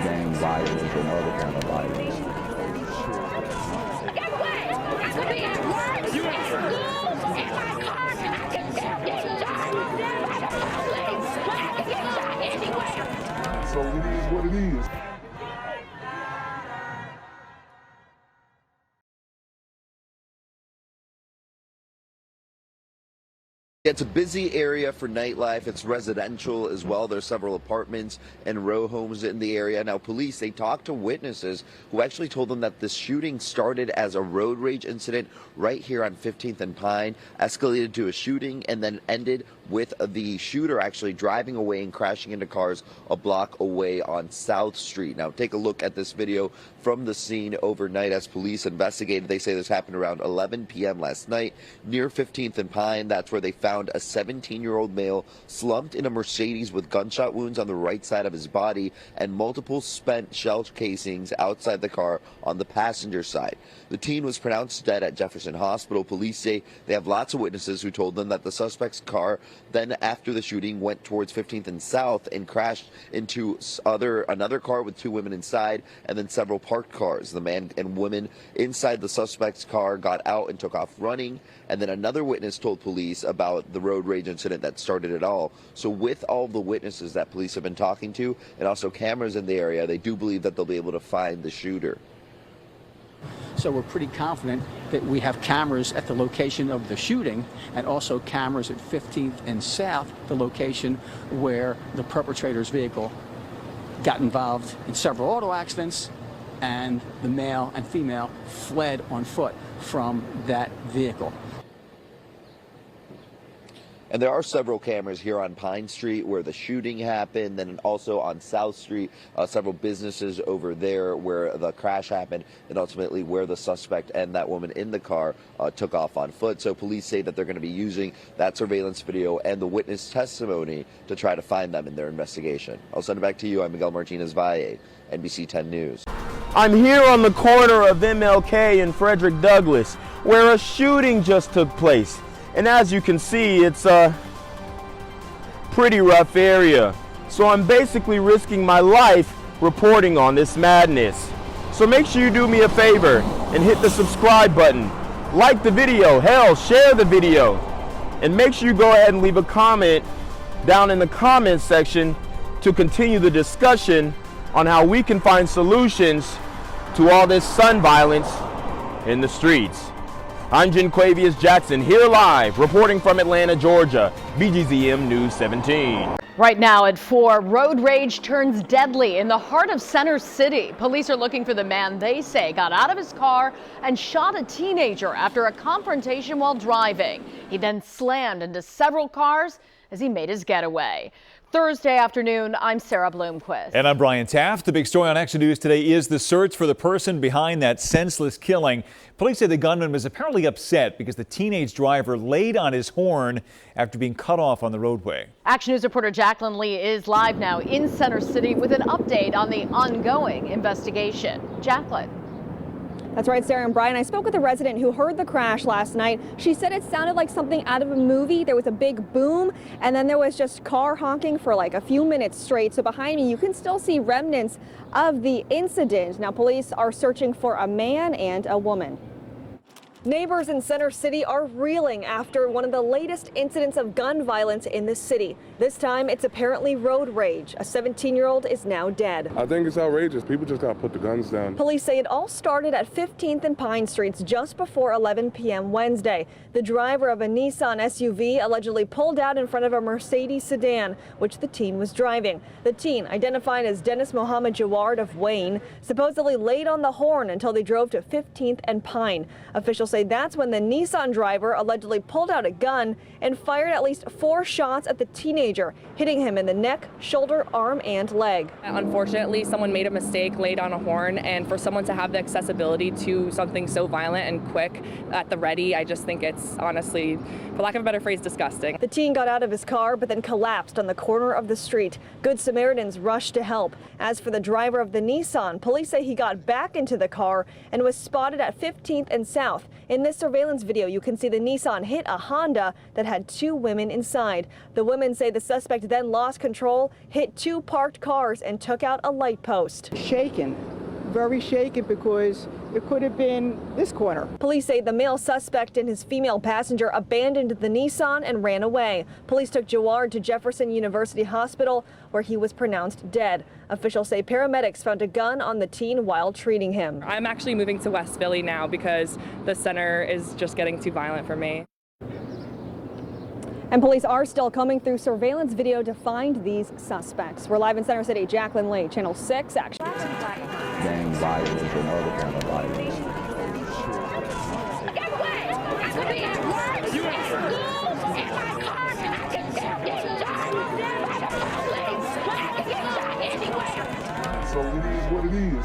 gang violence and other kind of violence. Get away! I could be at work, at school, in my car, I can still get shot by the police. I can get shot anywhere. So it is what it is. It's a busy area for nightlife. It's residential as well. There's several apartments and row homes in the area. Now, police, they talked to witnesses who actually told them that this shooting started as a road rage incident right here on 15th and Pine, escalated to a shooting, and then ended with the shooter actually driving away and crashing into cars a block away on South Street. Now, take a look at this video from the scene overnight as police investigated. They say this happened around 11 p.m. last night near 15th and Pine. That's where they found a 17-year-old male slumped in a Mercedes with gunshot wounds on the right side of his body and multiple spent shell casings outside the car on the passenger side. The teen was pronounced dead at Jefferson Hospital. Police say they have lots of witnesses who told them that the suspect's car then, after the shooting, went towards 15th and South and crashed into another car with two women inside and then several parked cars. The man and woman inside the suspect's car got out and took off running, and then another witness told police about the road rage incident that started it all. So with all the witnesses that police have been talking to and also cameras in the area, they do believe that they'll be able to find the shooter. So we're pretty confident that we have cameras at the location of the shooting and also cameras at 15th and South, the location where the perpetrator's vehicle got involved in several auto accidents, and the male and female fled on foot from that vehicle. And there are several cameras here on Pine Street where the shooting happened, then also on South Street, several businesses over there where the crash happened, and ultimately where the suspect and that woman in the car took off on foot. So police say that they're going to be using that surveillance video and the witness testimony to try to find them in their investigation. I'll send it back to you. I'm Miguel Martinez-Valle, NBC 10 News. I'm here on the corner of MLK and Frederick Douglass, where a shooting just took place. And as you can see, it's a pretty rough area. So I'm basically risking my life reporting on this madness. So make sure you do me a favor and hit the subscribe button. Like the video, hell, share the video. And make sure you go ahead and leave a comment down in the comments section to continue the discussion on how we can find solutions to all this son violence in the streets. I'm Jenquavius Jackson, here live, reporting from Atlanta, Georgia, BGZM News 17. Right now at 4, road rage turns deadly in the heart of Center City. Police are looking for the man they say got out of his car and shot a teenager after a confrontation while driving. He then slammed into several cars as he made his getaway. Thursday afternoon, I'm Sarah Bloomquist. And I'm Brian Taft. The big story on Action News today is the search for the person behind that senseless killing. Police say the gunman was apparently upset because the teenage driver laid on his horn after being cut off on the roadway. Action News reporter Jacqueline Lee is live now in Center City with an update on the ongoing investigation. Jacqueline. That's right, Sarah and Brian. I spoke with a resident who heard the crash last night. She said it sounded like something out of a movie. There was a big boom, and then there was just car honking for like a few minutes straight. So behind me, you can still see remnants of the incident. Now, police are searching for a man and a woman. Neighbors in Center City are reeling after one of the latest incidents of gun violence in the city. This time, it's apparently road rage. A 17-year-old is now dead. I think it's outrageous. People just gotta put the guns down. Police say it all started at 15th and Pine Streets just before 11 p.m. Wednesday. The driver of a Nissan SUV allegedly pulled out in front of a Mercedes sedan, which the teen was driving. The teen, identified as Denis Jaward of Wayne, supposedly laid on the horn until they drove to 15th and Pine. Officials say that's when the Nissan driver allegedly pulled out a gun and fired at least 4 shots at the teenager, hitting him in the neck, shoulder, arm, and leg. Unfortunately, someone made a mistake, laid on a horn, and for someone to have the accessibility to something so violent and quick at the ready, I just think it's honestly, for lack of a better phrase, disgusting. The teen got out of his car but then collapsed on the corner of the street. Good Samaritans rushed to help. As for the driver of the Nissan, police say he got back into the car and was spotted at 15th and South. In this surveillance video, you can see the Nissan hit a Honda that had 2 women inside. The women say the suspect then lost control, hit 2 parked cars, and took out a light post. Shaken, very shaken, because it could have been this corner. Police say the male suspect and his female passenger abandoned the Nissan and ran away. Police took Jaward to Jefferson University Hospital, where he was pronounced dead. Officials say paramedics found a gun on the teen while treating him. I'm actually moving to West Philly now because the center is just getting too violent for me. And police are still combing through surveillance video to find these suspects. We're live in Center City. Jacqueline Lee, Channel 6 Action. Gang violence and other kind of violence. Get away! I could be at work, at school, in my car, and I can still get shot by the police. I can get shot anywhere. So it is what it is.